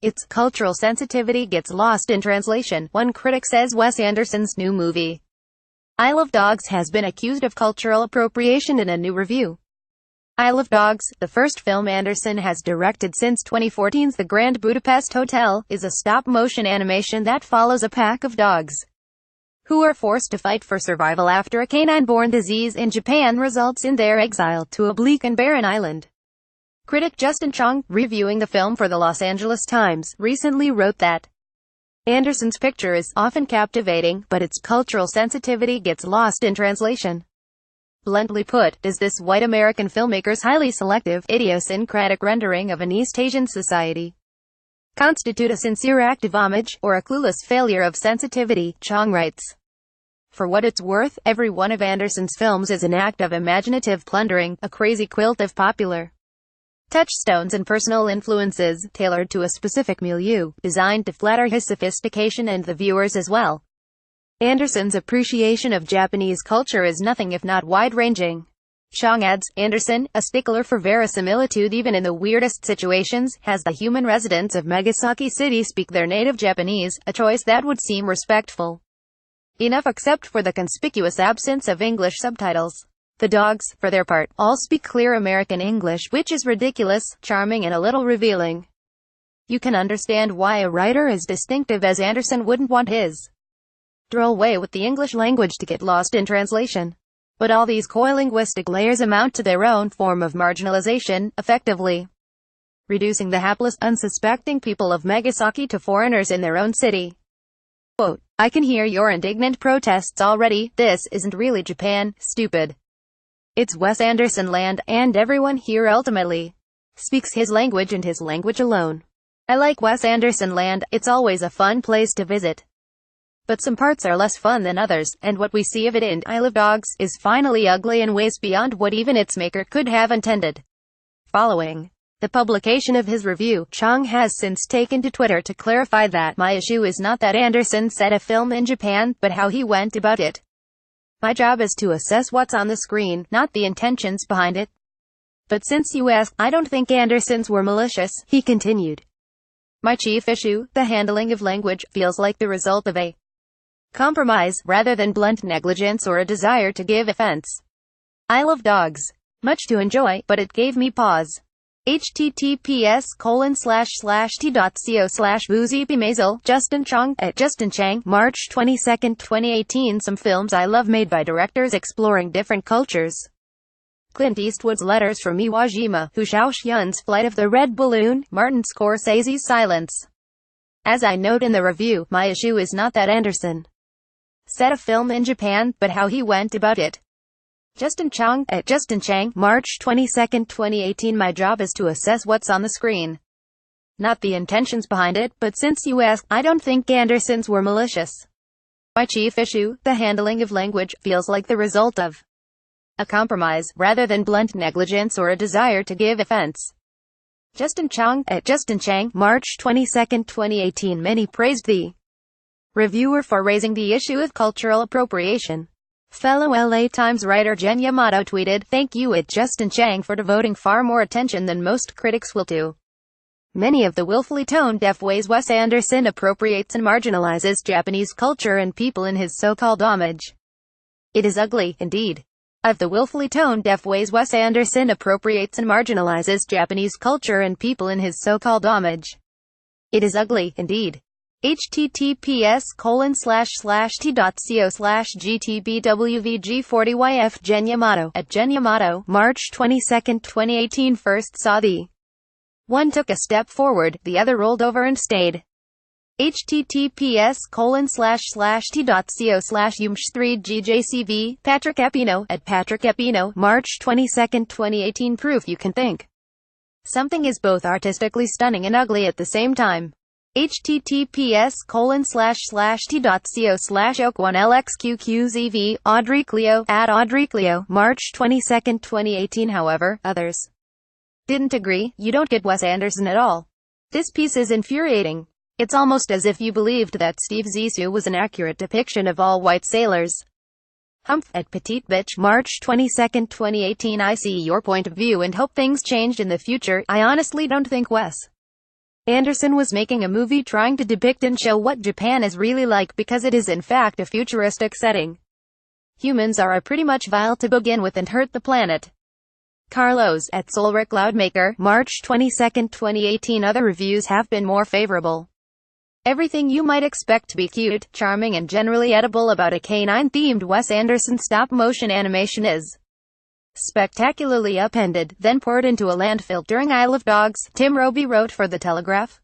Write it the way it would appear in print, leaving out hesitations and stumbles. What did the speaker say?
Its cultural sensitivity gets lost in translation, one critic says. Wes Anderson's new movie, Isle of Dogs, has been accused of cultural appropriation in a new review. Isle of Dogs, the first film Anderson has directed since 2014's The Grand Budapest Hotel, is a stop-motion animation that follows a pack of dogs who are forced to fight for survival after a canine-borne disease in Japan results in their exile to a bleak and barren island. Critic Justin Chong, reviewing the film for the Los Angeles Times, recently wrote that Anderson's picture is often captivating, but its cultural sensitivity gets lost in translation. Bluntly put, is this white American filmmaker's highly selective, idiosyncratic rendering of an East Asian society constitute a sincere act of homage, or a clueless failure of sensitivity? Chong writes. For what it's worth, every one of Anderson's films is an act of imaginative plundering, a crazy quilt of popular touchstones and personal influences, tailored to a specific milieu, designed to flatter his sophistication and the viewers as well. Anderson's appreciation of Japanese culture is nothing if not wide-ranging. Chong adds, Anderson, a stickler for verisimilitude even in the weirdest situations, has the human residents of Nagasaki City speak their native Japanese, a choice that would seem respectful enough except for the conspicuous absence of English subtitles. The dogs, for their part, all speak clear American English, which is ridiculous, charming and a little revealing. You can understand why a writer as distinctive as Anderson wouldn't want his droll way with the English language to get lost in translation. But all these coy linguistic layers amount to their own form of marginalization, effectively reducing the hapless, unsuspecting people of Nagasaki to foreigners in their own city. Quote, I can hear your indignant protests already. This isn't really Japan, stupid. It's Wes Anderson land, and everyone here ultimately speaks his language and his language alone. I like Wes Anderson land, it's always a fun place to visit. But some parts are less fun than others, and what we see of it in Isle of Dogs is finally ugly in ways beyond what even its maker could have intended. Following the publication of his review, Chong has since taken to Twitter to clarify that my issue is not that Anderson set a film in Japan, but how he went about it. My job is to assess what's on the screen, not the intentions behind it. But since you ask, I don't think Anderson's were malicious, he continued. My chief issue, the handling of language, feels like the result of a compromise, rather than blunt negligence or a desire to give offense. Isle of Dogs. Much to enjoy, but it gave me pause. https://t.co/booziepimazel, Justin Chong, at Justin Chang, March 22, 2018. Some films I love made by directors exploring different cultures. Clint Eastwood's Letters from Iwo Jima, Hu Shaoxian's Flight of the Red Balloon, Martin Scorsese's Silence. As I note in the review, my issue is not that Anderson set a film in Japan, but how he went about it. Justin Chong, at Justin Chang, March 22, 2018. My job is to assess what's on the screen, not the intentions behind it, but since you ask, I don't think Anderson's were malicious. My chief issue, the handling of language, feels like the result of a compromise, rather than blunt negligence or a desire to give offense. Justin Chong, at Justin Chang, March 22, 2018. Many praised the reviewer for raising the issue of cultural appropriation. Fellow LA Times writer Jen Yamato tweeted, Thank you at Justin Chang for devoting far more attention than most critics will to many of the willfully tone-deaf ways Wes Anderson appropriates and marginalizes Japanese culture and people in his so-called homage. It is ugly, indeed. Of the willfully tone-deaf ways Wes Anderson appropriates and marginalizes Japanese culture and people in his so-called homage. It is ugly, indeed. https://t.co/gtbwvg40yf Jen Yamato, at Jen Yamato, March 22, 2018. First saw the one took a step forward, the other rolled over and stayed. https://t.co/umsh3gjcv, Patrick Epino, at Patrick Epino, March 22, 2018. Proof you can think something is both artistically stunning and ugly at the same time. https://t.co/oak1lxqqzv, Audrey Cleo, at Audrey Cleo, March 22, 2018. However, others didn't agree. You don't get Wes Anderson at all. This piece is infuriating. It's almost as if you believed that Steve Zissou was an accurate depiction of all white sailors. Humph, at Petite Bitch, March 22, 2018. I see your point of view and hope things changed in the future. I honestly don't think Wes Anderson was making a movie trying to depict and show what Japan is really like because it is in fact a futuristic setting. Humans are pretty much vile to begin with and hurt the planet. Carlos, at Solric Cloudmaker, March 22, 2018. Other reviews have been more favorable. Everything you might expect to be cute, charming and generally edible about a canine-themed Wes Anderson stop-motion animation is spectacularly upended, then poured into a landfill. During Isle of Dogs, Tim Robey wrote for The Telegraph.